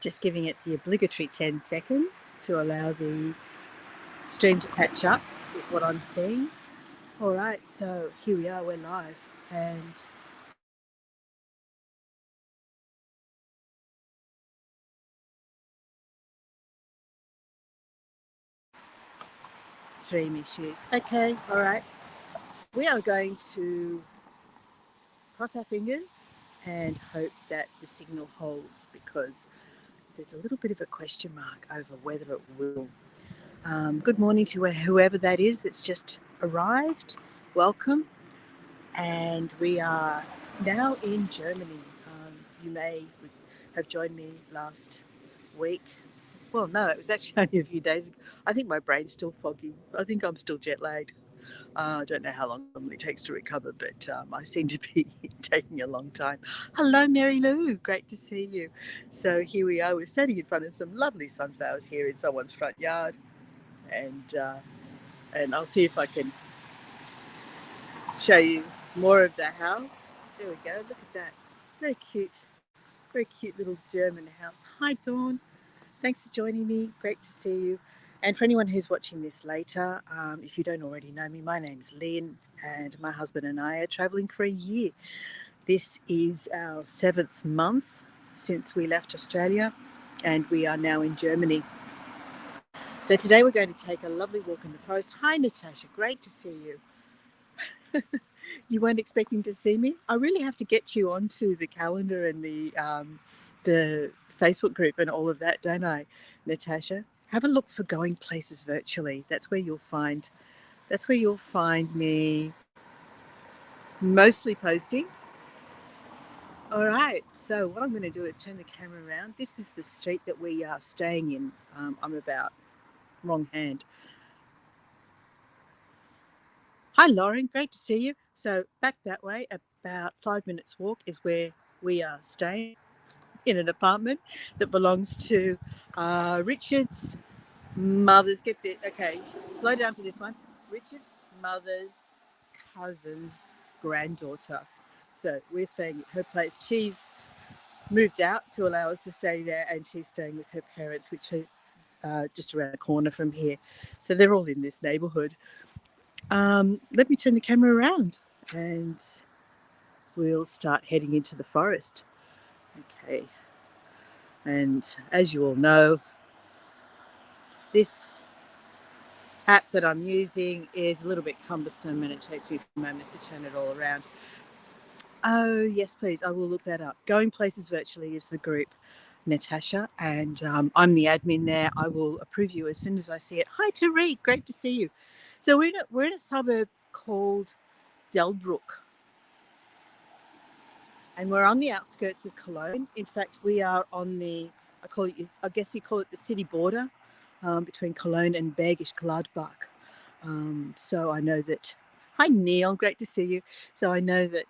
Just giving it the obligatory 10 seconds to allow the stream to catch up with what I'm seeing. All right, so here we are, we're live, and stream issues. Okay, all right. We are going to cross our fingers and hope that the signal holds, because there's a little bit of a question mark over whether it will. Good morning to whoever that is that's just arrived. Welcome. And we are now in Germany. You may have joined me last week. Well, no, it was actually only a few days ago. I think my brain's still foggy. I think I'm still jet lagged. I don't know how long it normally takes to recover, but I seem to be taking a long time. Hello, Mary Lou. Great to see you. So here we are. We're standing in front of some lovely sunflowers here in someone's front yard, and I'll see if I can show you more of the house. There we go. Look at that. Very cute little German house. Hi, Dawn. Thanks for joining me. Great to see you. And for anyone who's watching this later, if you don't already know me, my name's Lynn, and my husband and I are travelling for a year. This is our 7th month since we left Australia, and we are now in Germany. So today we're going to take a lovely walk in the forest. Hi, Natasha. Great to see you. You weren't expecting to see me? I really have to get you onto the calendar and the Facebook group and all of that, don't I, Natasha? Have a look for Going Places Virtually. That's where you'll find me mostly posting. All right, so what I'm going to do is turn the camera around. This is the street that we are staying in. I'm about wrong hand. Hi, Lauren. Great to see you. So back that way, about 5 minutes walk is where we are staying, in an apartment that belongs to Richard's mother's. Get this. Okay, slow down for this one. Richard's mother's cousin's granddaughter. So we're staying at her place. She's moved out to allow us to stay there, and she's staying with her parents, which are just around the corner from here. So they're all in this neighbourhood. Let me turn the camera around and we'll start heading into the forest. Okay. And as you all know, this app that I'm using is a little bit cumbersome, and it takes me a few moments to turn it all around. Oh, yes, please. I will look that up. Going Places Virtually is the group, Natasha, and I'm the admin there. I will approve you as soon as I see it. Hi, Tariq. Great to see you. So we're in a suburb called Delbruck, and we're on the outskirts of Cologne. In fact, we are on I guess you call it the city border between Cologne and Bergisch Gladbach. So I know that. Hi, Neil. Great to see you. So I know that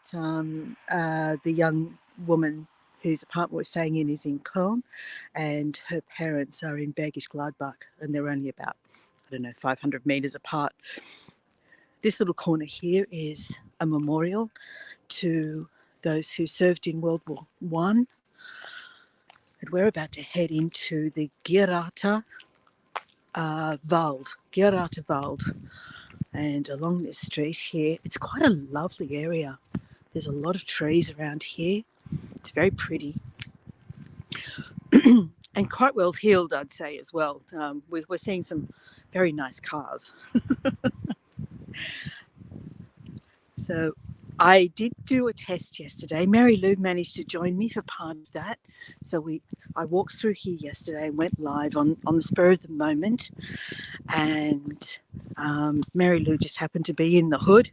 the young woman whose apartment we're staying in is in Köln, and her parents are in Bergisch Gladbach, and they're only about, 500 meters apart. This little corner here is a memorial to those who served in World War I. And we're about to head into the Gerater Wald. And along this street here, it's quite a lovely area. There's a lot of trees around here. It's very pretty. And quite well heeled, I'd say, as well. We're seeing some very nice cars. So I did do a test yesterday. Mary Lou managed to join me for part of that. So I walked through here yesterday and went live on the spur of the moment. And Mary Lou just happened to be in the hood,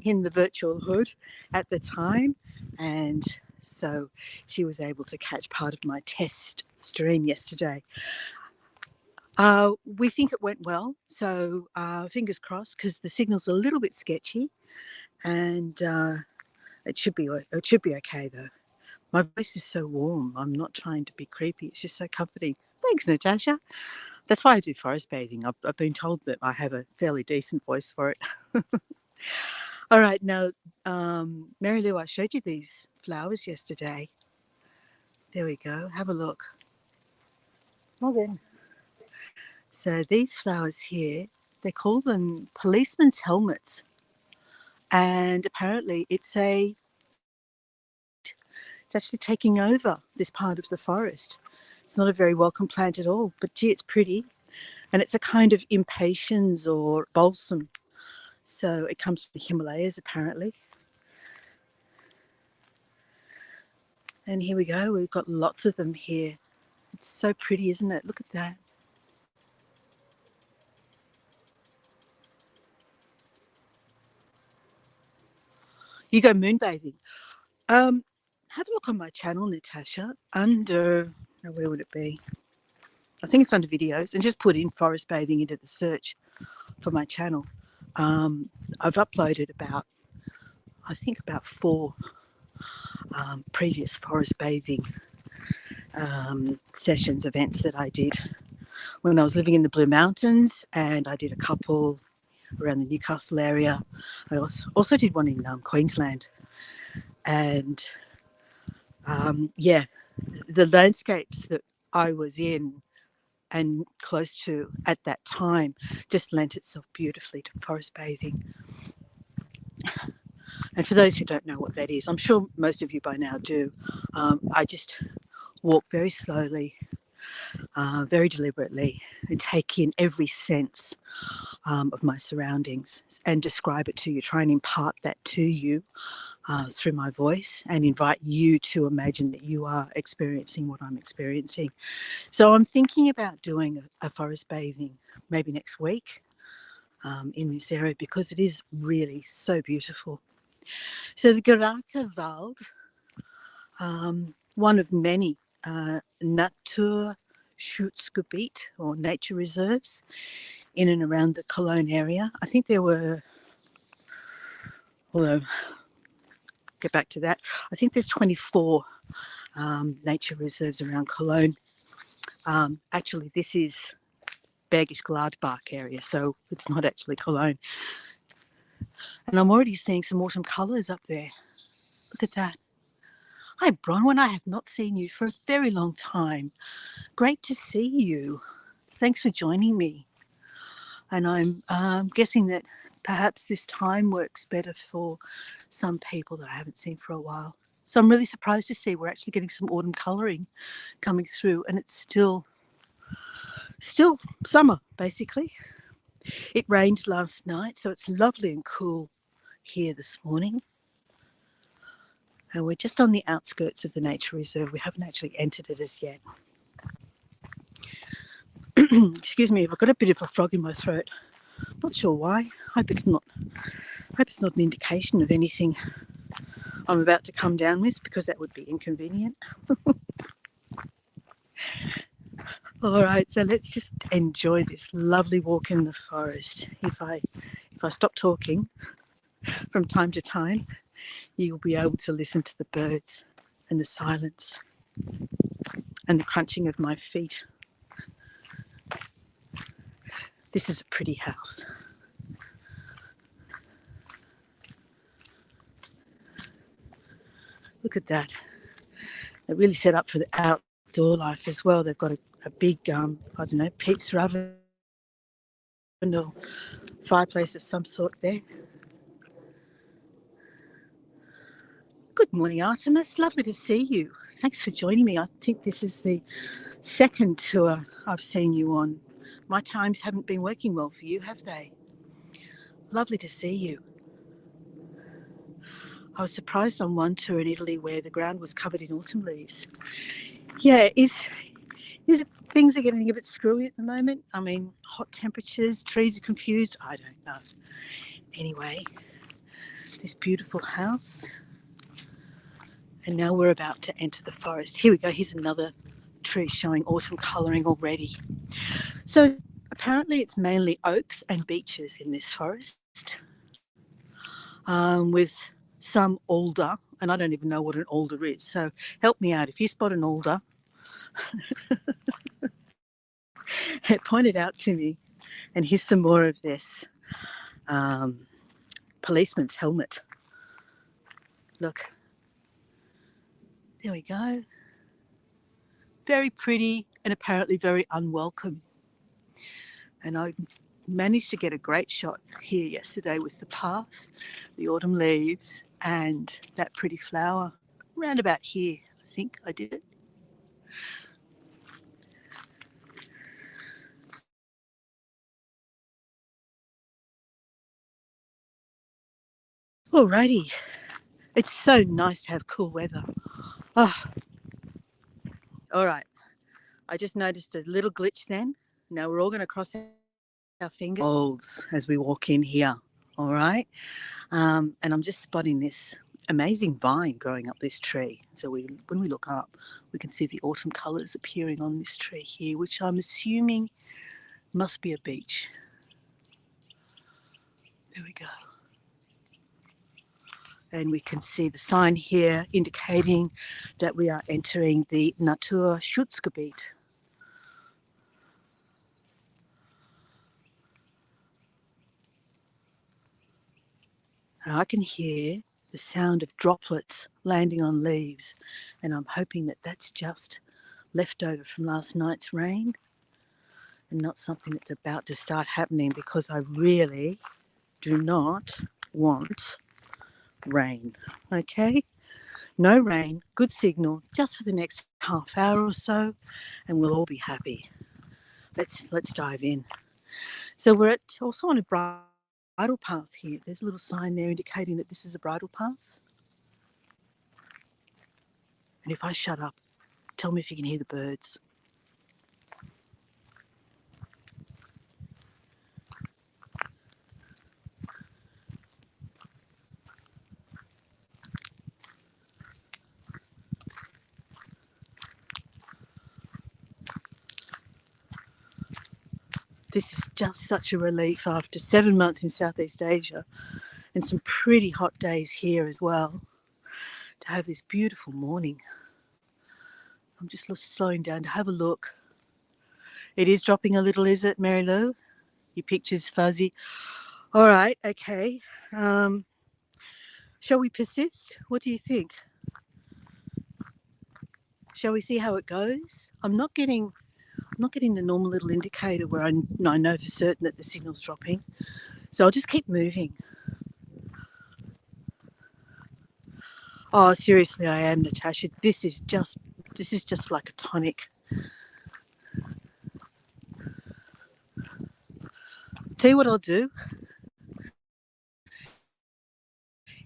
in the virtual hood at the time. And so she was able to catch part of my test stream yesterday. We think it went well. So fingers crossed, because the signal's a little bit sketchy. And it should be okay though. My voice is so warm. I'm not trying to be creepy. It's just so comforting. Thanks, Natasha. That's why I do forest bathing. I've been told that I have a fairly decent voice for it. All right, now, Mary Lou, I showed you these flowers yesterday. There we go. Have a look. Morgan. So these flowers here, they call them policemen's helmets. And apparently it's actually taking over this part of the forest. It's not a very welcome plant at all, but gee, it's pretty. And it's a kind of impatiens or balsam. So it comes from the Himalayas, apparently. And here we go. We've got lots of them here. It's so pretty, isn't it? Look at that. You go moonbathing. Have a look on my channel, Natasha. Under, where would it be? I think it's under videos, and just put in forest bathing into the search for my channel. I've uploaded about 4 previous forest bathing sessions, events that I did when I was living in the Blue Mountains, and I did a couple around the Newcastle area. I also did one in Queensland, and the landscapes that I was in and close to at that time just lent itself beautifully to forest bathing. And for those who don't know what that is, I'm sure most of you by now do, I just walk very slowly, very deliberately, and take in every sense of my surroundings and describe it to you, try and impart that to you through my voice, and invite you to imagine that you are experiencing what I'm experiencing. So I'm thinking about doing a forest bathing maybe next week in this area, because it is really so beautiful. So the Wald, one of many Naturschutzgebiete or nature reserves in and around the Cologne area. I think there were, although get back to that, I think there's 24 nature reserves around Cologne. Actually, this is Bergisch Gladbach area, so it's not actually Cologne. And I'm already seeing some autumn colours up there. Look at that. Hi, Bronwyn. I have not seen you for a very long time. Great to see you. Thanks for joining me. And I'm guessing that perhaps this time works better for some people that I haven't seen for a while. So I'm really surprised to see we're actually getting some autumn colouring coming through, and it's still summer, basically. It rained last night, so it's lovely and cool here this morning. And we're just on the outskirts of the nature reserve. We haven't actually entered it as yet. Excuse me, I've got a bit of a frog in my throat. Not sure why. Hope it's not an indication of anything I'm about to come down with, because that would be inconvenient. All right, so let's just enjoy this lovely walk in the forest. If I stop talking from time to time, you'll be able to listen to the birds and the silence and the crunching of my feet. This is a pretty house. Look at that. They're really set up for the outdoor life as well. They've got a big, pizza oven or fireplace of some sort there. Good morning, Artemis. Lovely to see you. Thanks for joining me. I think this is the second tour I've seen you on. My times haven't been working well for you, have they? Lovely to see you. I was surprised on one tour in Italy where the ground was covered in autumn leaves. Yeah, is it things are getting a bit screwy at the moment? I mean, hot temperatures, trees are confused. I don't know. Anyway, this beautiful house. And now we're about to enter the forest. Here we go. Here's another tree showing autumn colouring already. So apparently it's mainly oaks and beeches in this forest, with some alder, and I don't even know what an alder is. So help me out. If you spot an alder, point it out to me. And here's some more of this policeman's helmet. Look. There we go. Very pretty. and apparently very unwelcome. And I managed to get a great shot here yesterday with the path, the autumn leaves, and that pretty flower. Round about here, I think I did it. Alrighty, it's so nice to have cool weather. Oh, all right, I just noticed a little glitch then. Now we're all going to cross our fingers as we walk in here, all right? And I'm just spotting this amazing vine growing up this tree. So when we look up, we can see the autumn colours appearing on this tree here, which I'm assuming must be a beech. There we go. And we can see the sign here indicating that we are entering the Naturschutzgebiete. And I can hear the sound of droplets landing on leaves, and I'm hoping that that's just leftover from last night's rain and not something that's about to start happening, because I really do not want rain. Okay? No rain, good signal, just for the next half hour or so, and we'll all be happy. Let's dive in. So we're also on a bridle path here. There's a little sign there indicating that this is a bridle path. And if I shut up, tell me if you can hear the birds. This is just such a relief after 7 months in Southeast Asia and some pretty hot days here as well, to have this beautiful morning. I'm just slowing down to have a look. It is dropping a little, is it, Mary Lou? Your picture's fuzzy. All right, okay. Shall we persist? What do you think? Shall we see how it goes? I'm not getting the normal little indicator where I know for certain that the signal's dropping. So I'll just keep moving. Oh, seriously, I am, Natasha. This is just like a tonic. Tell you what I'll do.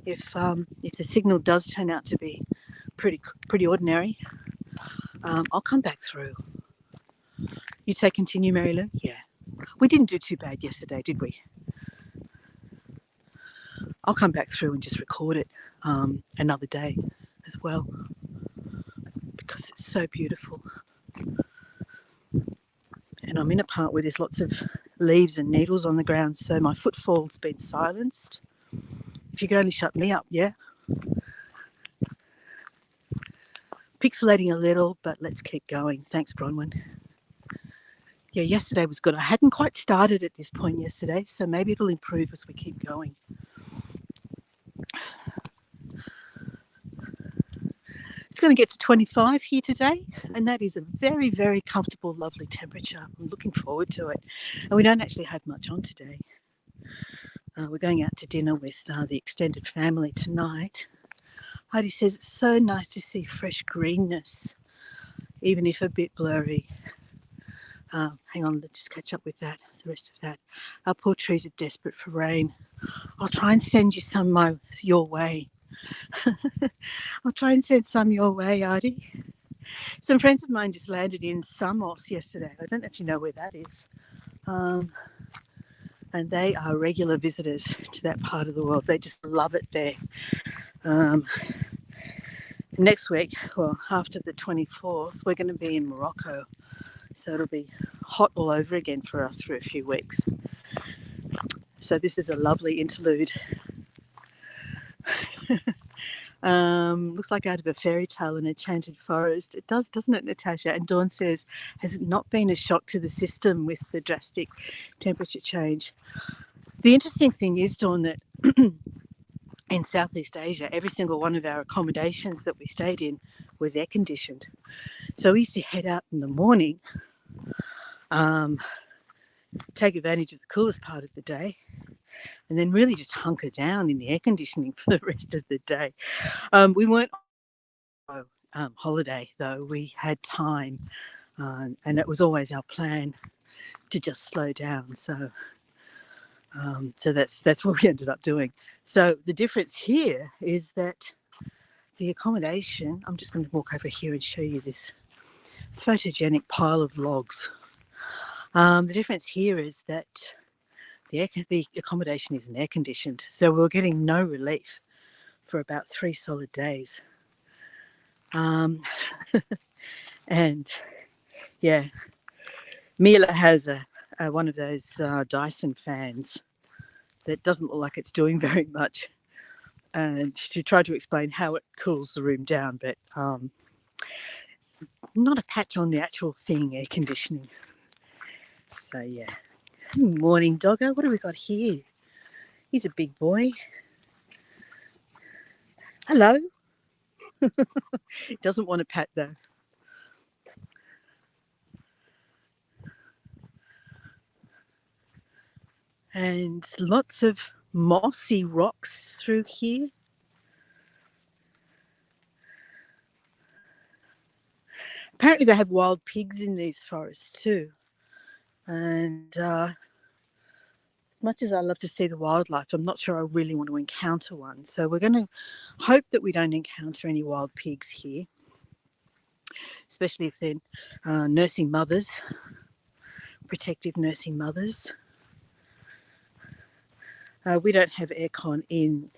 If the signal does turn out to be pretty ordinary, I'll come back through. You say continue, Mary Lou? Yeah. We didn't do too bad yesterday, did we? I'll come back through and just record it another day as well, because it's so beautiful. And I'm in a part where there's lots of leaves and needles on the ground, so my footfall's been silenced. If you could only shut me up, yeah? Pixelating a little, but let's keep going. Thanks, Bronwyn. Yeah, yesterday was good. I hadn't quite started at this point yesterday, so maybe it'll improve as we keep going. It's going to get to 25 here today, and that is a very, very comfortable, lovely temperature. I'm looking forward to it. And we don't actually have much on today. We're going out to dinner with the extended family tonight. Heidi says it's so nice to see fresh greenness, even if a bit blurry. Hang on, let's just catch up with that, the rest of that. Our poor trees are desperate for rain. I'll try and send you some your way. I'll try and send some your way, Heidi. Some friends of mine just landed in Samos yesterday. I don't know if you know where that is. And they are regular visitors to that part of the world. They just love it there. Next week, well, after the 24th, we're going to be in Morocco. So it'll be hot all over again for us for a few weeks. So this is a lovely interlude. Looks like out of a fairy tale in a enchanted forest. It does, doesn't it, Natasha? And Dawn says, has it not been a shock to the system with the drastic temperature change? The interesting thing is, Dawn, that in Southeast Asia, every single one of our accommodations that we stayed in was air conditioned. So we used to head out in the morning, take advantage of the coolest part of the day, and then really just hunker down in the air conditioning for the rest of the day. We weren't on holiday, though. We had time, and it was always our plan to just slow down. So that's what we ended up doing. So the difference here is that the accommodation, I'm just going to walk over here and show you this photogenic pile of logs. The difference here is that the accommodation isn't air conditioned, so we're getting no relief for about 3 solid days. And yeah, Mila has one of those Dyson fans that doesn't look like it's doing very much. And she tried to explain how it cools the room down, but not a patch on the actual thing, air conditioning. So yeah. Good morning, doggo. What have we got here? He's a big boy. Hello. He doesn't want a pat though. And lots of mossy rocks through here. Apparently they have wild pigs in these forests too. And as much as I love to see the wildlife, I'm not sure I really want to encounter one. So we're going to hope that we don't encounter any wild pigs here, especially if they're nursing mothers, protective nursing mothers. We don't have aircon in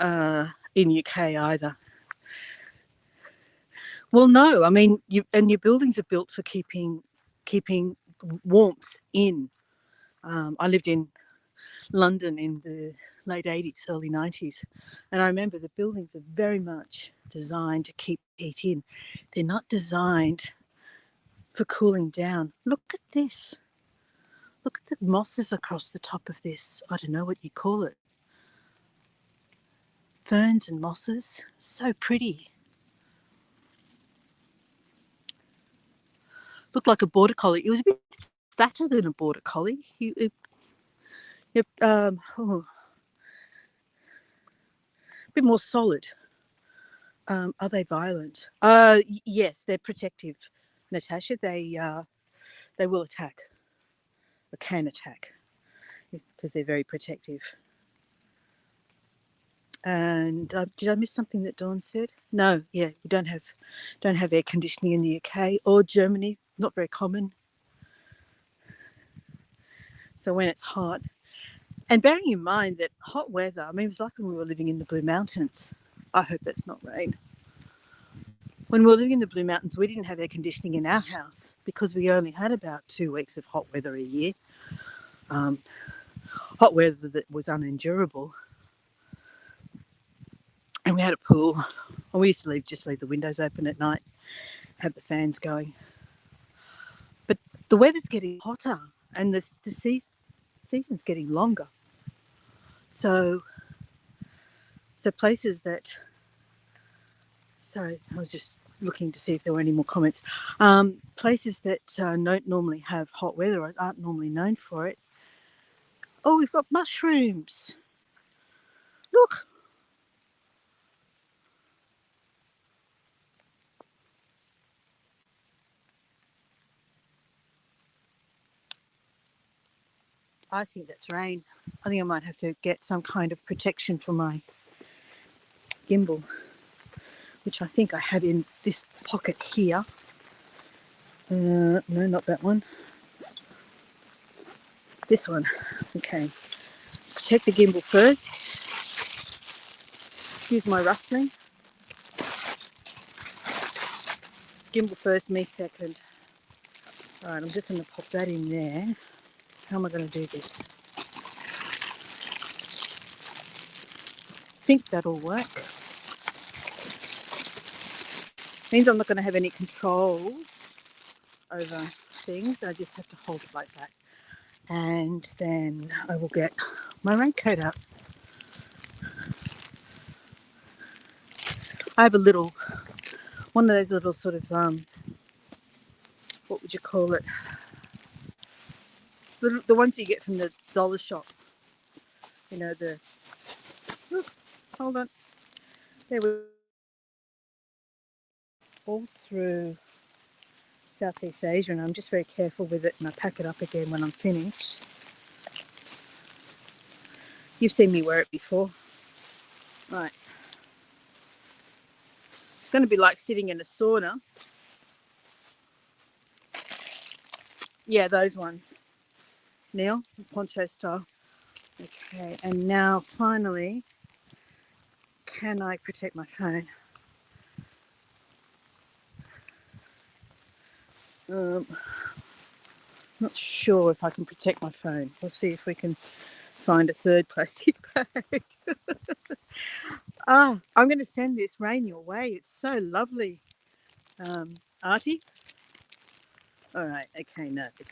UK either. Well, no, I mean, your buildings are built for keeping warmth in. I lived in London in the late 80s, early 90s, and I remember the buildings are very much designed to keep heat in. They're not designed for cooling down. Look at this. Look at the mosses across the top of this. I don't know what you call it. Ferns and mosses. So pretty. Looked like a border collie. It was a bit fatter than a border collie. A bit more solid. Are they violent? Yes, they're protective, Natasha. They will attack, or can attack, because they're very protective. And did I miss something that Dawn said? No, yeah, we don't have air conditioning in the UK or Germany. Not very common. So when it's hot, and bearing in mind that hot weather, I mean, it was like when we were living in the Blue Mountains. I hope that's not rain. When we were living in the Blue Mountains, we didn't have air conditioning in our house because we only had about 2 weeks of hot weather a year. Hot weather that was unendurable. And we had a pool. And we used to just leave the windows open at night, have the fans going. But the weather's getting hotter and the season's getting longer. So places that... Sorry, I was just looking to see if there were any more comments. Places that don't normally have hot weather or aren't normally known for it. Oh, we've got mushrooms. Look. I think that's rain. I think I might have to get some kind of protection for my gimbal, which I think I had in this pocket here. No, not that one. This one. Okay. Protect the gimbal first. Excuse my rustling. Gimbal first, me second. All right, I'm just going to pop that in there. How am I going to do this? I think that'll work. Means I'm not going to have any control over things. I just have to hold it like that. And then I will get my raincoat out. I have a little one of those little sort of, what would you call it? The ones you get from the dollar shop. You know, hold on. There we all through Southeast Asia, and I'm just very careful with it, and I pack it up again when I'm finished. You've seen me wear it before. Right. It's going to be like sitting in a sauna. Yeah, those ones. Neil, poncho style. Okay, and now finally, can I protect my phone? Not sure if I can protect my phone. We'll see if we can find a third plastic bag. I'm going to send this rain your way. It's so lovely. Artie? All right, okay, no, the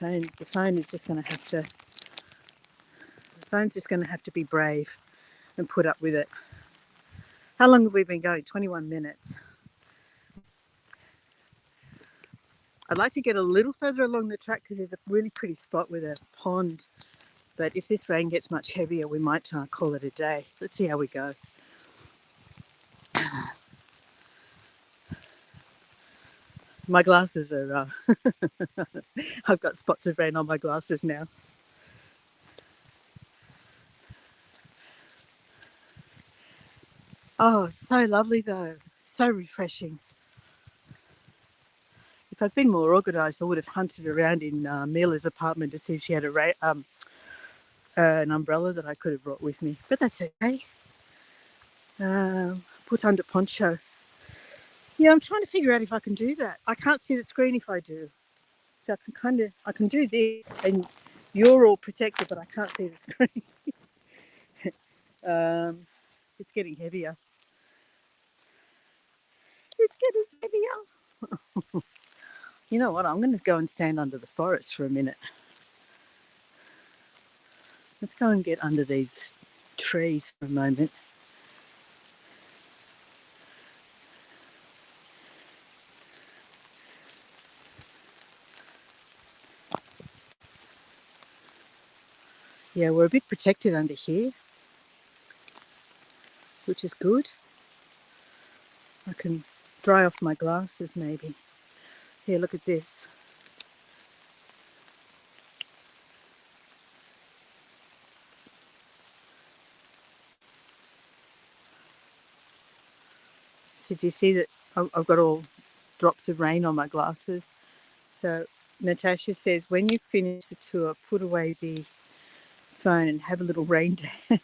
phone is just going to have to, the phone's just going to have to be brave and put up with it. How long have we been going? 21 minutes. I'd like to get a little further along the track because there's a really pretty spot with a pond. But if this rain gets much heavier, we might call it a day. Let's see how we go. My glasses are, I've got spots of rain on my glasses now. Oh, it's so lovely though. So refreshing. If I'd been more organised, I would have hunted around in Mila's apartment to see if she had an umbrella that I could have brought with me. But that's okay. Put under poncho. Yeah, I'm trying to figure out if I can do that. I can't see the screen if I do. So I can do this and you're all protected, but I can't see the screen. It's getting heavier. It's getting heavier. You know what? I'm going to go and stand under the forest for a minute. Let's go and get under these trees for a moment. Yeah, we're a bit protected under here, which is good. I can dry off my glasses maybe. Here, look at this. So do you see that I've got all drops of rain on my glasses? So Natasha says, when you finish the tour, put away the phone and have a little rain dance.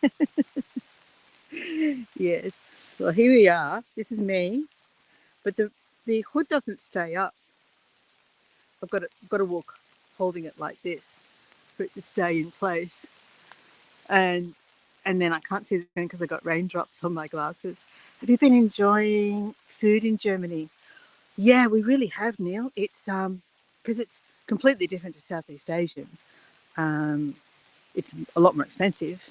Yes. Well, here we are. This is me. But the hood doesn't stay up. I've got to walk holding it like this for it to stay in place. And then I can't see the screen because I got raindrops on my glasses. Have you been enjoying food in Germany? Yeah, we really have, Neil. It's because it's completely different to Southeast Asian. It's a lot more expensive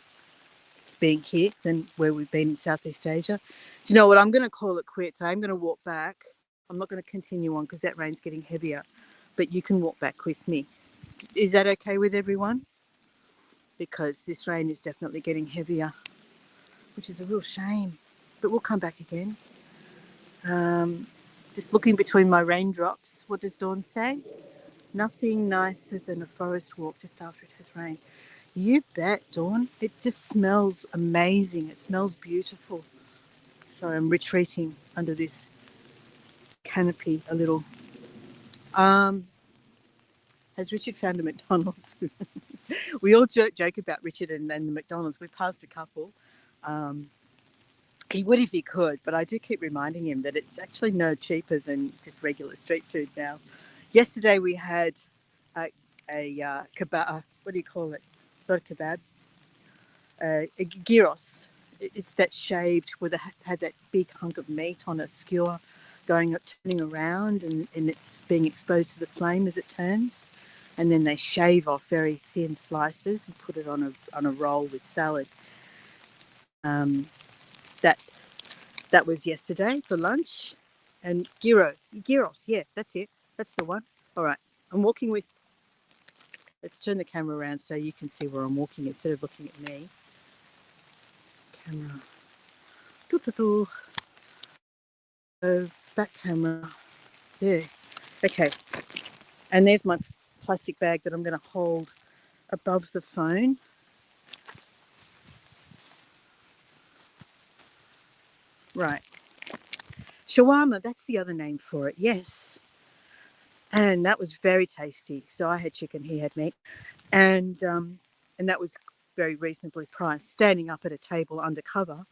being here than where we've been in Southeast Asia. Do you know what? I'm going to call it quits. I'm going to walk back. I'm not going to continue on because that rain's getting heavier. But you can walk back with me. Is that okay with everyone? Because this rain is definitely getting heavier, which is a real shame. But we'll come back again. Just looking between my raindrops. What does Dawn say? Nothing nicer than a forest walk just after it has rained. You bet, Dawn. It just smells amazing. It smells beautiful. Sorry, I'm retreating under this canopy a little. Has Richard found a McDonald's? We all joke about Richard and the McDonald's. We passed a couple. He would if he could, but I do keep reminding him that it's actually no cheaper than just regular street food now. Yesterday we had a kebab. What do you call it? Not a kebab. A gyros. It's that shaved where they had that big hunk of meat on a skewer turning around and it's being exposed to the flame as it turns. And then they shave off very thin slices and put it on a roll with salad. That was yesterday for lunch. and gyros. Yeah, that's it. That's the one. All right. I'm walking with. Let's turn the camera around so you can see where I'm walking instead of looking at me. Camera. Doo-doo-doo. Back camera. There. Okay. And there's my plastic bag that I'm going to hold above the phone. Right. Shawarma, that's the other name for it. Yes. And that was very tasty. So I had chicken, he had meat. And that was very reasonably priced, standing up at a table undercover.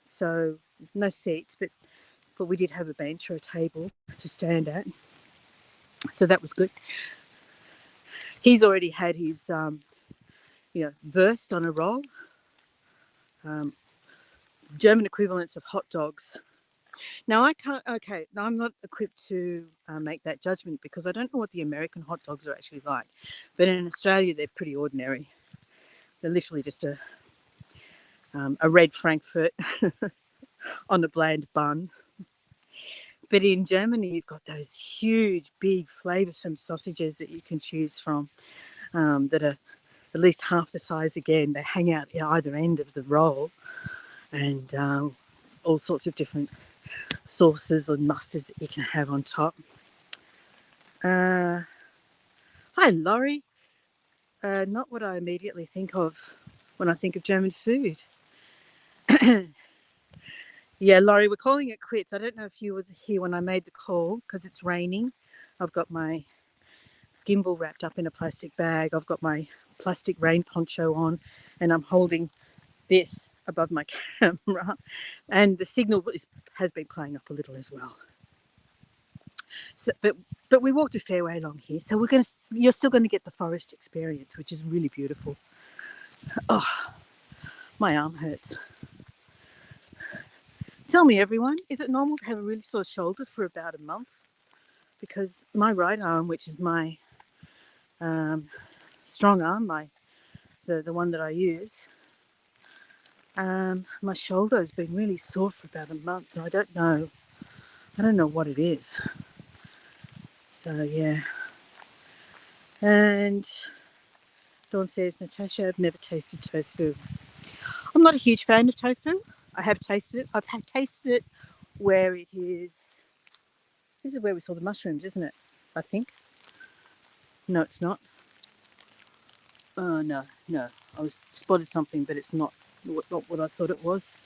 So no seats, but we did have a bench or a table to stand at. So that was good. He's already had his, Wurst on a roll. German equivalents of hot dogs. Now I can't. Okay, now I'm not equipped to make that judgment because I don't know what the American hot dogs are actually like. But in Australia, they're pretty ordinary. They're literally just a red Frankfurt on a bland bun. But in Germany, you've got those huge, big, flavoursome sausages that you can choose from that are at least half the size again. They hang out at either end of the roll and all sorts of different sauces and mustards that you can have on top. Hi, Laurie. Not what I immediately think of when I think of German food. Yeah, Laurie, we're calling it quits. I don't know if you were here when I made the call because it's raining. I've got my gimbal wrapped up in a plastic bag. I've got my plastic rain poncho on and I'm holding this above my camera. And the signal has been playing up a little as well. So, but we walked a fair way along here. So you're still going to get the forest experience, which is really beautiful. Oh, my arm hurts. Tell me, everyone, is it normal to have a really sore shoulder for about a month? Because my right arm, which is my strong arm, the one that I use, my shoulder has been really sore for about a month, and I don't know what it is. So yeah. And Dawn says, Natasha, I've never tasted tofu. I'm not a huge fan of tofu. I have tasted it. I've tasted it where it is. This is where we saw the mushrooms, isn't it? I think. No, it's not. Oh, no. I was spotted something, but it's not what I thought it was.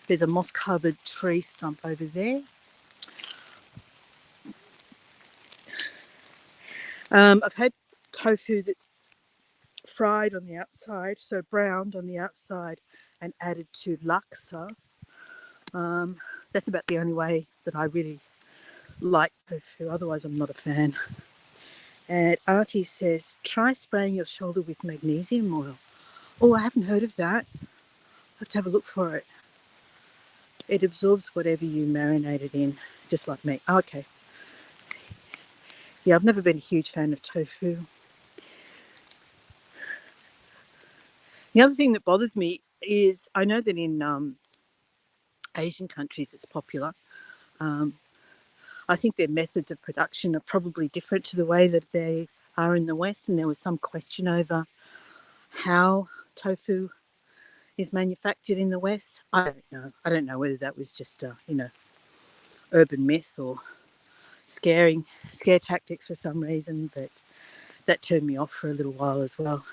There's a moss-covered tree stump over there. I've had tofu that's fried on the outside, so browned on the outside, and added to laksa. That's about the only way that I really like tofu. Otherwise, I'm not a fan. And Artie says, try spraying your shoulder with magnesium oil. Oh, I haven't heard of that. I'll have to have a look for it. It absorbs whatever you marinate it in, just like me. Oh, okay. Yeah, I've never been a huge fan of tofu. The other thing that bothers me is I know that in Asian countries it's popular. I think their methods of production are probably different to the way that they are in the West, and there was some question over how tofu is manufactured in the West. I don't know. I don't know whether that was just urban myth or scare tactics for some reason, but that turned me off for a little while as well.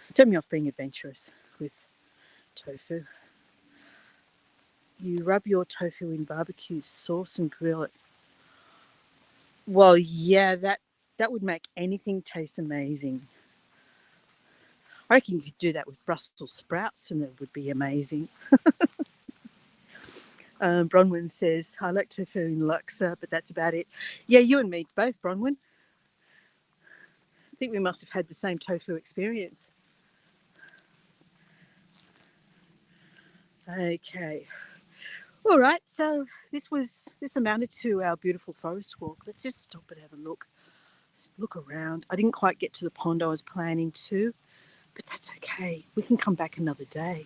It turned me off being adventurous with tofu. You rub your tofu in barbecue sauce and grill it. Well, yeah, that would make anything taste amazing. I reckon you could do that with Brussels sprouts and it would be amazing. Bronwyn says, I like tofu in laksa, but that's about it. Yeah, you and me both, Bronwyn. I think we must have had the same tofu experience. Okay. All right, so this amounted to our beautiful forest walk. Let's just stop and have a look. Let's look around. I didn't quite get to the pond I was planning to, but that's okay. We can come back another day.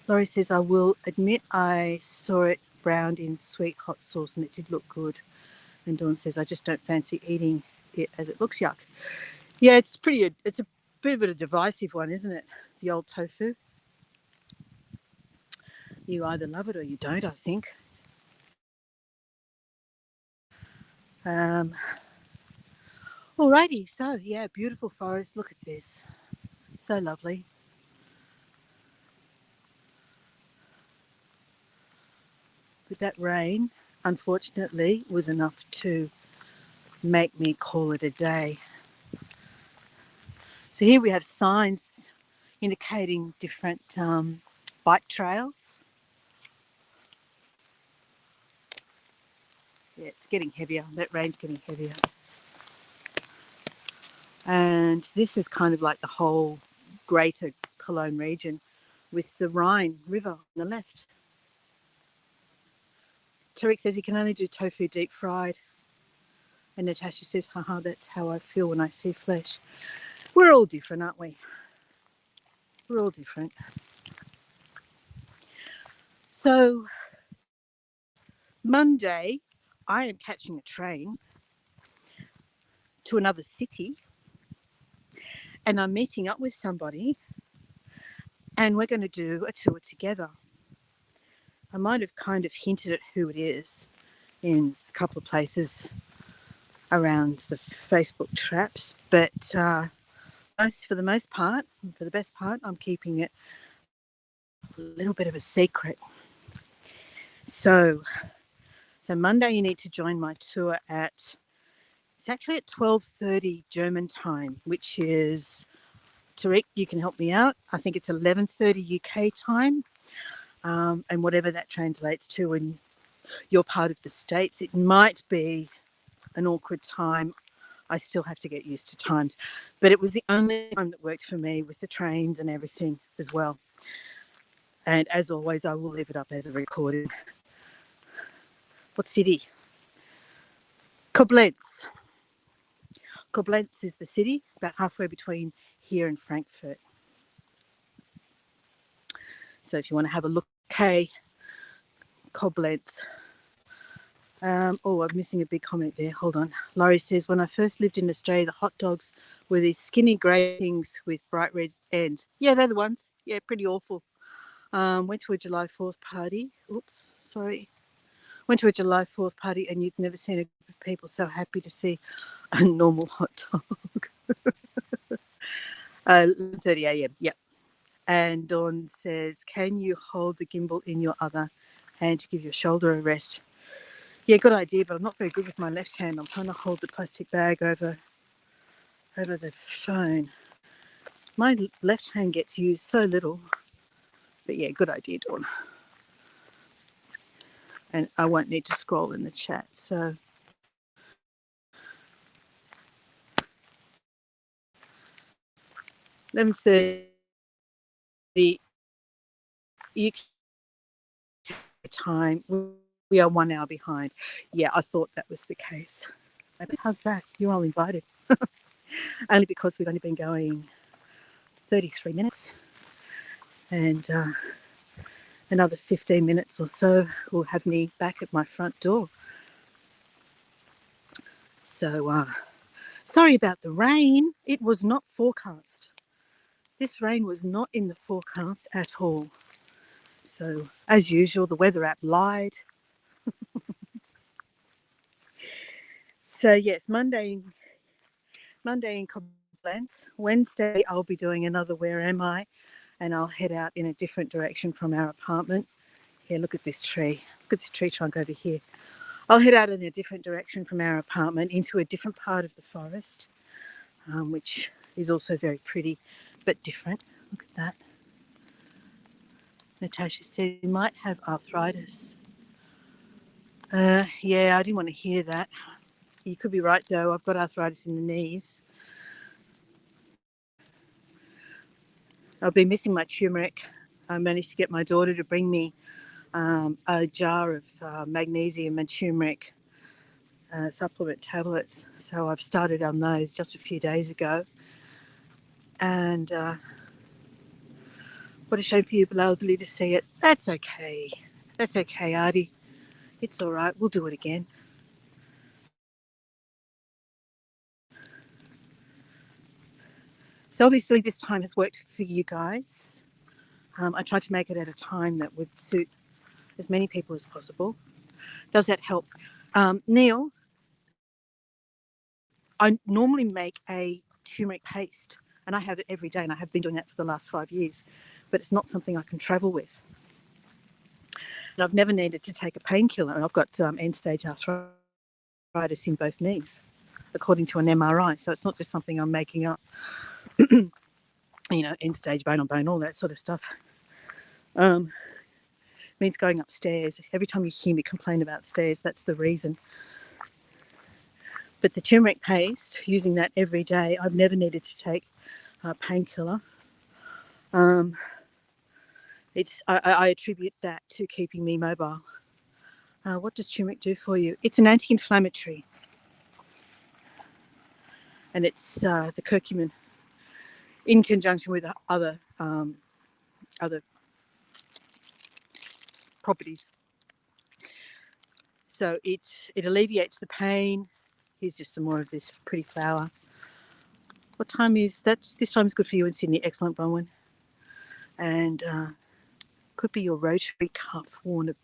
Laurie says, I will admit I saw it browned in sweet hot sauce, and it did look good. And Dawn says, I just don't fancy eating it as it looks yuck. Yeah, it's a bit of a divisive one, isn't it? The old tofu. You either love it or you don't, I think. Alrighty, so yeah, beautiful forest. Look at this. So lovely. But that rain, unfortunately, was enough to make me call it a day. So here we have signs indicating different bike trails. Yeah, it's getting heavier. That rain's getting heavier. And this is kind of like the whole greater Cologne region with the Rhine River on the left. Tariq says he can only do tofu deep fried. And Natasha says, haha, that's how I feel when I see flesh. We're all different, aren't we? We're all different. So Monday, I am catching a train to another city and I'm meeting up with somebody and we're going to do a tour together. I might have kind of hinted at who it is in a couple of places around the Facebook traps, but for the most part, for the best part, I'm keeping it a little bit of a secret. So Monday you need to join my tour it's actually at 12:30 German time, which is, Tariq, you can help me out. I think it's 11:30 UK time, and whatever that translates to in your part of the States, it might be an awkward time. I still have to get used to times, but it was the only time that worked for me with the trains and everything as well. And as always, I will leave it up as a recording. What city? Koblenz. Koblenz is the city, about halfway between here and Frankfurt. So if you want to have a look, okay, Koblenz. I'm missing a big comment there. Hold on. Laurie says, when I first lived in Australia, the hot dogs were these skinny grey things with bright red ends. Yeah, they're the ones. Yeah, pretty awful. Went to a July 4th party. Oops, sorry. Went to a July 4th party and you'd never seen a group of people so happy to see a normal hot dog. 11:30 a.m. Yep. And Dawn says, can you hold the gimbal in your other hand to give your shoulder a rest? Yeah, good idea, but I'm not very good with my left hand. I'm trying to hold the plastic bag over the phone. My left hand gets used so little. But yeah, good idea, Dawn. And I won't need to scroll in the chat. So 11:30 UK time. We are 1 hour behind. Yeah, I thought that was the case. How's that? You're all invited. Only because we've only been going 33 minutes. And another 15 minutes or so will have me back at my front door. So sorry about the rain. It was not forecast. This rain was not in the forecast at all. So as usual, the weather app lied. So yes, Monday in Koblenz. Wednesday I'll be doing another Where Am I? And I'll head out in a different direction from our apartment. Here, look at this tree. Look at this tree trunk over here. I'll head out in a different direction from our apartment into a different part of the forest, which is also very pretty, but different. Look at that. Natasha said you might have arthritis. Yeah, I didn't want to hear that. You could be right, though. I've got arthritis in the knees. I've been missing my turmeric. I managed to get my daughter to bring me a jar of magnesium and turmeric supplement tablets. So I've started on those just a few days ago. And what a shame for you, Bilal, to see it. That's okay. That's okay, Artie. It's all right. We'll do it again. So obviously this time has worked for you guys. I tried to make it at a time that would suit as many people as possible. Does that help? Neil, I normally make a turmeric paste and I have it every day and I have been doing that for the last 5 years, but it's not something I can travel with. And I've never needed to take a painkiller, and I've got end-stage arthritis in both knees, according to an MRI. So it's not just something I'm making up, end-stage bone on bone, all that sort of stuff. Means going upstairs. Every time you hear me complain about stairs, that's the reason. But the turmeric paste, using that every day, I've never needed to take a painkiller. I attribute that to keeping me mobile. What does turmeric do for you? It's an anti-inflammatory, and it's the curcumin in conjunction with other properties. So it alleviates the pain. Here's just some more of this pretty flower. What time is that? This time is good for you in Sydney. Excellent, Bronwyn. And could be your rotary cuff worn a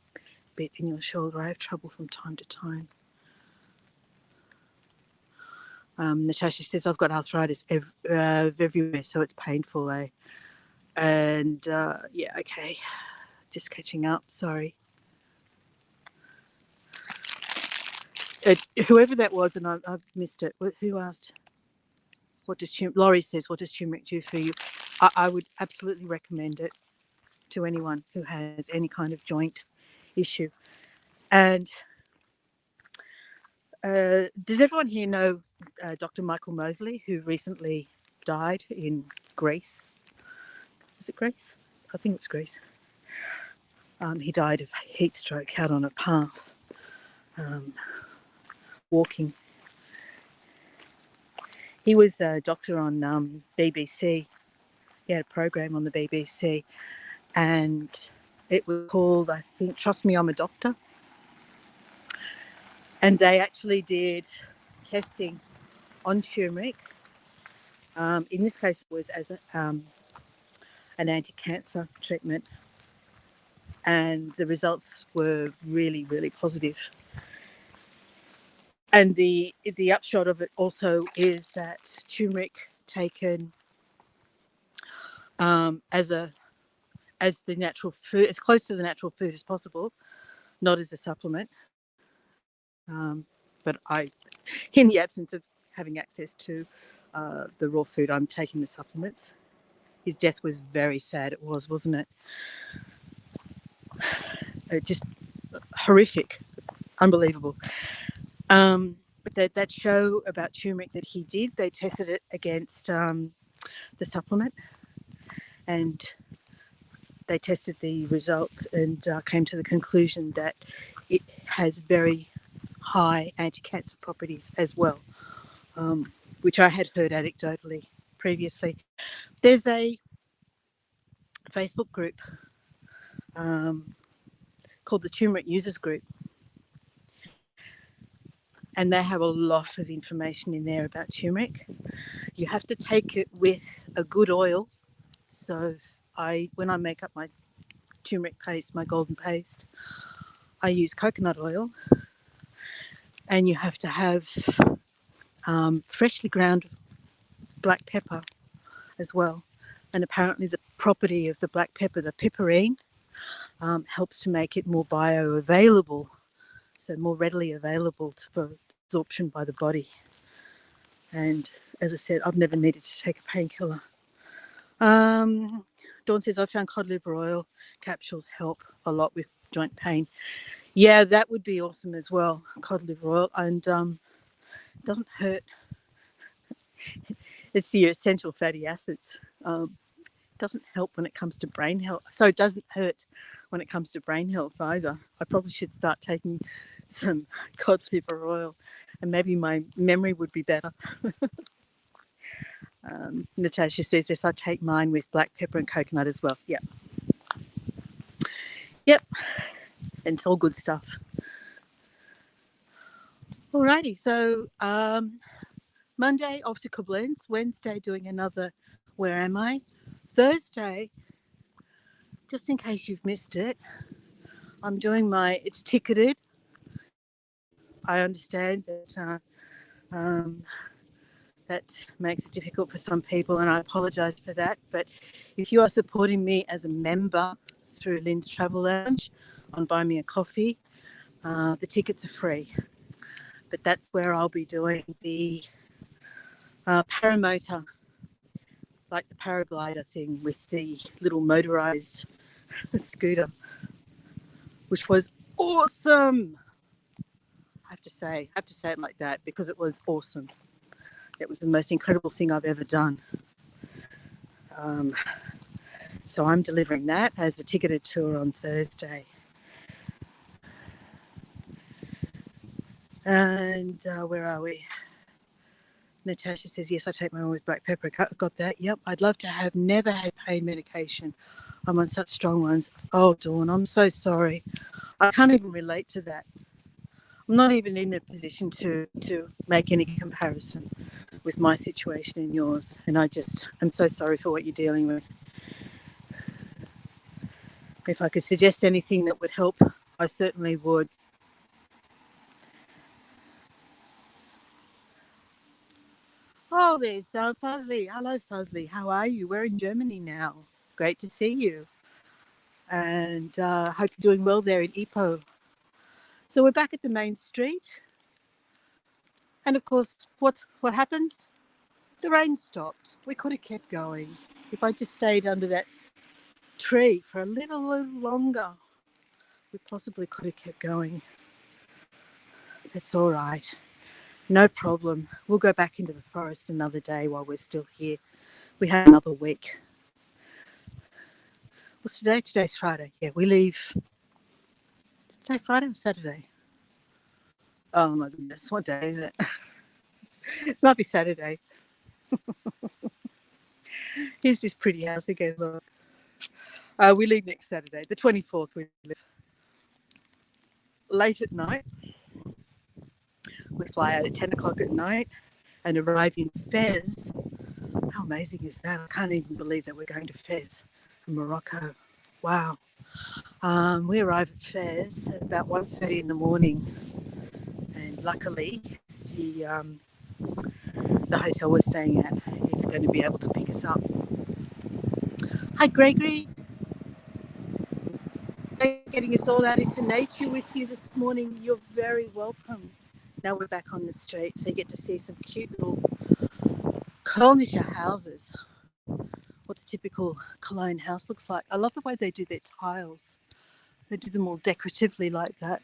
bit in your shoulder. I have trouble from time to time. Natasha says, I've got arthritis everywhere, so it's painful, eh? And yeah, okay. Just catching up, sorry. Whoever that was, and I've missed it. Who asked? Laurie says, what does turmeric do for you? I would absolutely recommend it to anyone who has any kind of joint issue. And does everyone here know Dr. Michael Mosley, who recently died in Greece? Was it Greece? I think it was Greece. He died of heat stroke out on a path, walking. He was a doctor on BBC. He had a program on the BBC, and it was called, I think, Trust Me, I'm a Doctor. And they actually did testing on turmeric. In this case, it was as an anti-cancer treatment, and the results were really, really positive. And the upshot of it also is that turmeric taken as the natural food, as close to the natural food as possible, not as a supplement. But in the absence of having access to the raw food, I'm taking the supplements. His death was very sad. It was, wasn't it? Just horrific, unbelievable. But that show about turmeric that he did, they tested it against the supplement, and they tested the results and came to the conclusion that it has very high anti-cancer properties as well, which I had heard anecdotally previously. There's a Facebook group called the Turmeric Users Group, and they have a lot of information in there about turmeric. You have to take it with a good oil. So when I make up my turmeric paste, my golden paste, I use coconut oil, and you have to have freshly ground black pepper as well. And apparently the property of the black pepper, the piperine, helps to make it more bioavailable, so more readily available for absorption by the body. And as I said, I've never needed to take a painkiller. Dawn says, I found cod liver oil capsules help a lot with joint pain. Yeah, that would be awesome as well, cod liver oil. And it doesn't hurt. It's the essential fatty acids. It doesn't help when it comes to brain health. So it doesn't hurt when it comes to brain health either. I probably should start taking some cod liver oil, and maybe my memory would be better. Natasha says, yes, I take mine with black pepper and coconut as well. Yep. And it's all good stuff. Alrighty, so Monday off to Koblenz, Wednesday doing another Where Am I? Thursday, just in case you've missed it, I'm doing it's ticketed. I understand um, that makes it difficult for some people, and I apologise for that. But if you are supporting me as a member through Lynn's Travel Lounge on Buy Me a Coffee, the tickets are free. But that's where I'll be doing the paramotor, like the paraglider thing with the little motorised scooter, which was awesome. I have to say it like that because it was awesome. It was the most incredible thing I've ever done. Um, so I'm delivering that as a ticketed tour on Thursday. And where are we? Natasha says, yes, I take my own with black pepper. Got that? Yep. I'd love to have never had pain medication. I'm on such strong ones. Oh, Dawn, I'm so sorry. I can't even relate to that. I'm not even in a position to make any comparison with my situation and yours. And I'm so sorry for what you're dealing with. If I could suggest anything that would help, I certainly would. Oh, there's Fuzly. Hello, Fuzly. How are you? We're in Germany now. Great to see you. And hope you're doing well there in Ipoh. So we're back at the main street. And of course, what happens? The rain stopped. We could have kept going. If I just stayed under that tree for a little longer, we possibly could have kept going. It's all right. No problem. We'll go back into the forest another day while we're still here. We have another week. What's today? Today's Friday. Yeah, we leave. Today, Friday or Saturday? Oh my goodness, what day is it? It might be Saturday. Here's this pretty house again. Look. We leave next Saturday, the 24th. We leave late at night. We fly out at 10 o'clock at night and arrive in Fez. How amazing is that? I can't even believe that we're going to Fez from Morocco. Wow. We arrive at Fez at about 1:30 in the morning, and luckily the hotel we're staying at is going to be able to pick us up. Hi, Gregory. Thanks for getting us all out into nature with you this morning. You're very welcome. Now we're back on the street, so you get to see some cute little Kölnischer houses. What the typical Cologne house looks like. I love the way they do their tiles. They do them all decoratively like that.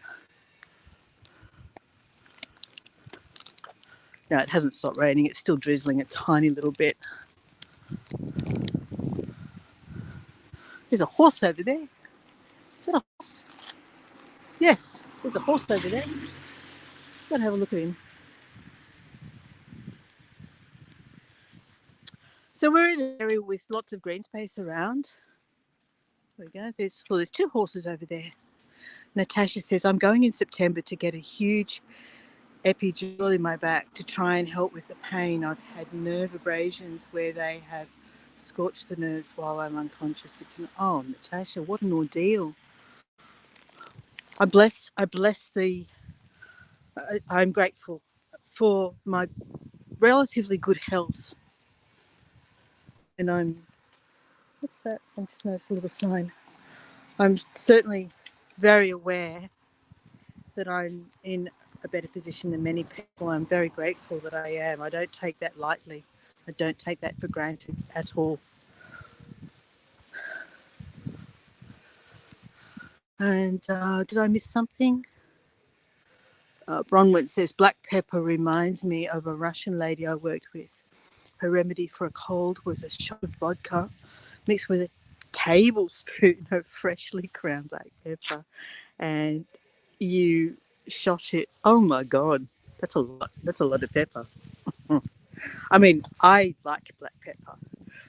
No, it hasn't stopped raining. It's still drizzling a tiny little bit. There's a horse over there. Is that a horse? Yes, there's a horse over there. Let's go and have a look at him. So we're in an area with lots of green space around. There we go. There's two horses over there. Natasha says, I'm going in September to get a huge epidural in my back to try and help with the pain. I've had nerve abrasions where they have scorched the nerves while I'm unconscious. Oh, Natasha, what an ordeal. I'm grateful for my relatively good health. And what's that? I just noticed a little sign. I'm certainly very aware that I'm in a better position than many people. I'm very grateful that I am. I don't take that lightly. I don't take that for granted at all. And did I miss something? Bronwyn says, black pepper reminds me of a Russian lady I worked with. Her remedy for a cold was a shot of vodka mixed with a tablespoon of freshly ground black pepper. And you shot it. Oh my God, that's a lot. That's a lot of pepper. I mean, I like black pepper.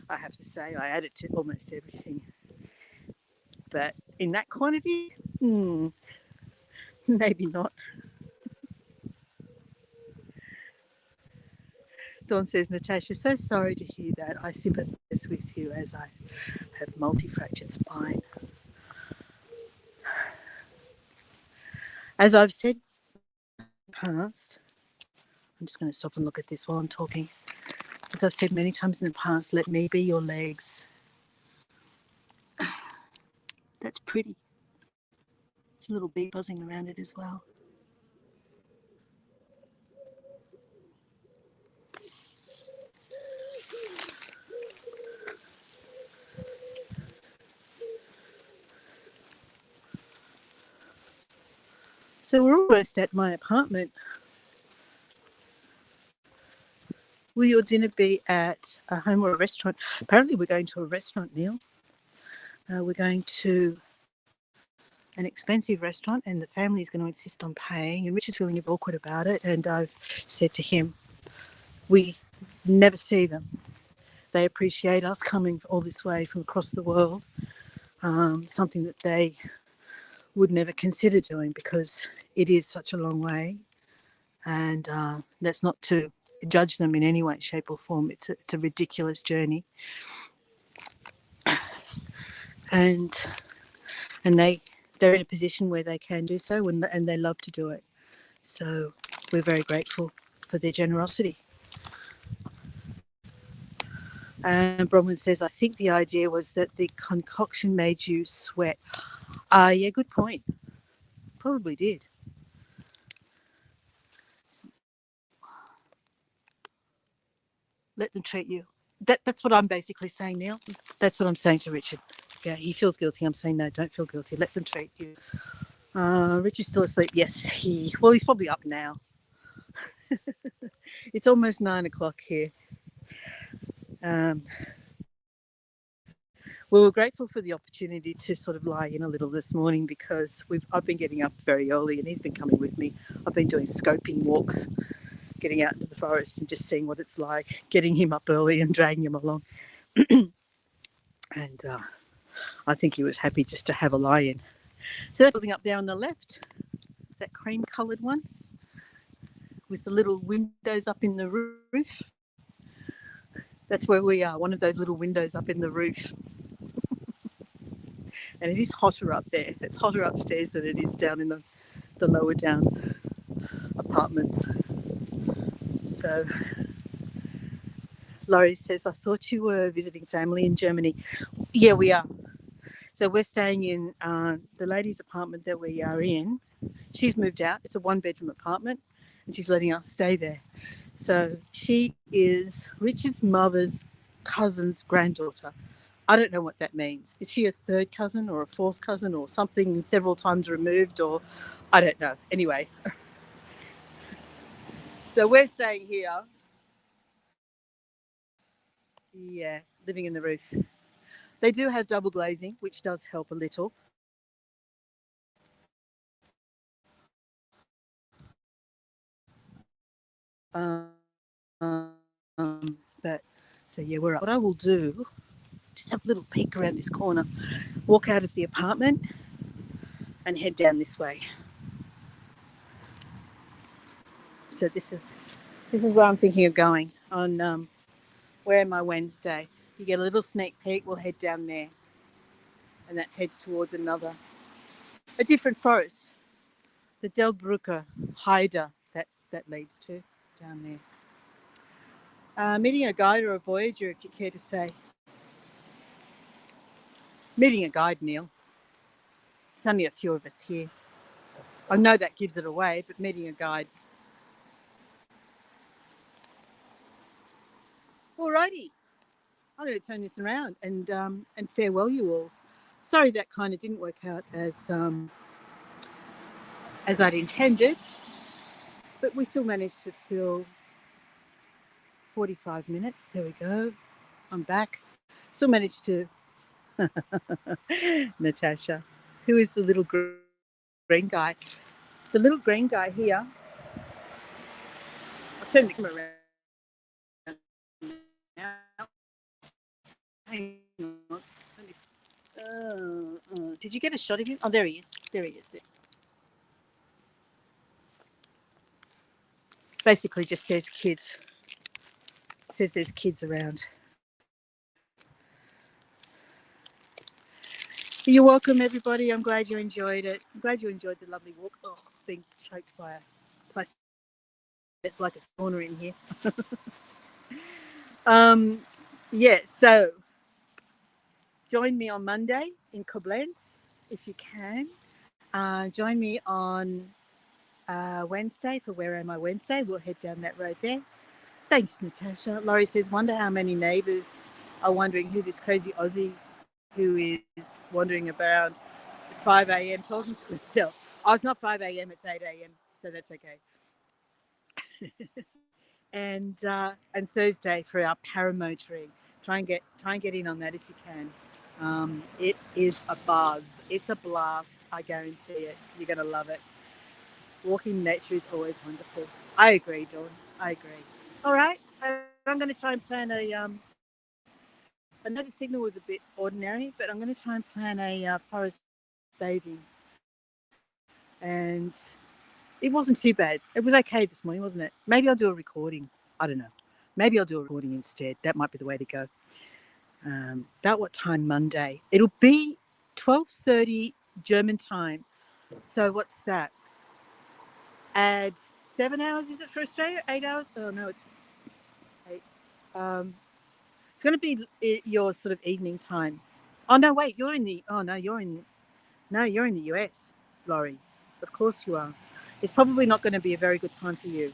I have to say, I add it to almost everything. But in that quantity, maybe not. Dawn says, Natasha, so sorry to hear that. I sympathise with you as I have multi-fractured spine. As I've said in the past, I'm just going to stop and look at this while I'm talking. As I've said many times in the past, let me be your legs. That's pretty. There's a little bee buzzing around it as well. So we're almost at my apartment. Will your dinner be at a home or a restaurant? Apparently we're going to a restaurant, Neil. We're going to an expensive restaurant and the family is going to insist on paying, and Rich is feeling a bit awkward about it, and I've said to him, we never see them. They appreciate us coming all this way from across the world, something that they would never consider doing because it is such a long way, and that's not to judge them in any way, shape or form. It's a ridiculous journey, and they're in a position where they can do so, and they love to do it. So we're very grateful for their generosity. And Bronwyn says, I think the idea was that the concoction made you sweat. Yeah, good point. Probably did. Let them treat you. That's what I'm basically saying, Neil. That's what I'm saying to Richard. Yeah, he feels guilty. I'm saying, no, don't feel guilty. Let them treat you. Richard's still asleep. Yes, he's probably up now. It's almost 9 o'clock here. We were grateful for the opportunity to sort of lie in a little this morning because I've been getting up very early and he's been coming with me. I've been doing scoping walks, getting out into the forest and just seeing what it's like, getting him up early and dragging him along. And I think he was happy just to have a lie in. So that building up there on the left, that cream coloured one with the little windows up in the roof, that's where we are, one of those little windows up in the roof. And it is hotter up there. It's hotter upstairs than it is down in the lower down apartments. So Laurie says, I thought you were visiting family in Germany. Yeah, we are. So we're staying in the lady's apartment that we are in. She's moved out. It's a 1-bedroom apartment and she's letting us stay there. So she is Richard's mother's cousin's granddaughter. I don't know what that means. Is she a third cousin or a fourth cousin or something several times removed, or I don't know. Anyway, so we're staying here. Yeah, living in the roof. They do have double glazing, which does help a little. But so yeah, we're up. What I will do, just have a little peek around this corner, walk out of the apartment and head down this way. So this is where I'm thinking of going on where am I Wednesday. You get a little sneak peek, we'll head down there. And that heads towards a different forest. The Delbrücke Heide that leads to down there. Meeting a guide or a voyager, if you care to say. Meeting a guide, Neil. There's only a few of us here. I know that gives it away, but meeting a guide. Alrighty, I'm going to turn this around and farewell you all. Sorry that kind of didn't work out as I'd intended, but we still managed to fill 45 minutes. There we go. I'm back. Still managed to. Natasha, who is the little green guy? The little green guy here. I'll turn the camera around now. Hang on. Did you get a shot of him? Oh, there he is. There he is. There. Basically just says kids. says there's kids around. You're welcome, everybody. I'm glad you enjoyed it. I'm glad you enjoyed the lovely walk. Oh, being choked by a plastic. It's like a sauna in here. um, yeah, so join me on Monday in Koblenz if you can. Join me on Wednesday for Where Am I Wednesday. We'll head down that road there. Thanks, Natasha. Laurie says, wonder how many neighbours are wondering who this crazy Aussie who is wandering around at 5 a.m. talking to himself. Oh, it's not 5 a.m., it's 8 a.m., so that's okay. And Thursday for our paramotoring. Try and get in on that if you can. It is a buzz. It's a blast. I guarantee it. You're going to love it. Walking in nature is always wonderful. I agree, Dawn. I agree. All right. I'm going to try and plan I know the signal was a bit ordinary, but I'm going to try and plan a forest bathing. And it wasn't too bad. It was okay this morning, wasn't it? Maybe I'll do a recording. I don't know. Maybe I'll do a recording instead. That might be the way to go. About what time Monday? It'll be 12:30 German time. So what's that? Add 7 hours. Is it for Australia? 8 hours? Oh no, it's 8. Um, it's going to be your sort of evening time. Oh no, wait. You're in the. Oh no, you're in the US, Laurie. Of course you are. It's probably not going to be a very good time for you.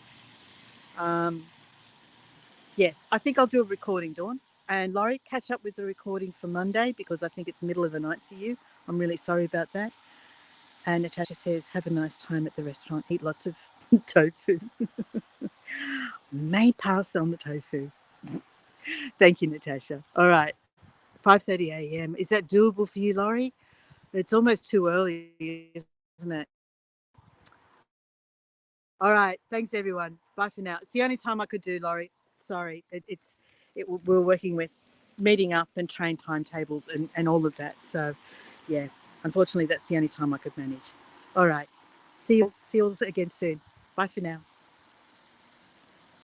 Um, yes, I think I'll do a recording, Dawn. And Laurie, catch up with the recording for Monday because I think it's middle of the night for you. I'm really sorry about that. And Natasha says, have a nice time at the restaurant. Eat lots of tofu. May pass on the tofu. Thank you, Natasha. All right, 5:30 a.m. Is that doable for you, Laurie? It's almost too early, isn't it? All right. Thanks, everyone. Bye for now. It's the only time I could do, Laurie. Sorry. We're working with meeting up and train timetables and all of that. So, yeah, unfortunately, that's the only time I could manage. All right. See you all again soon. Bye for now.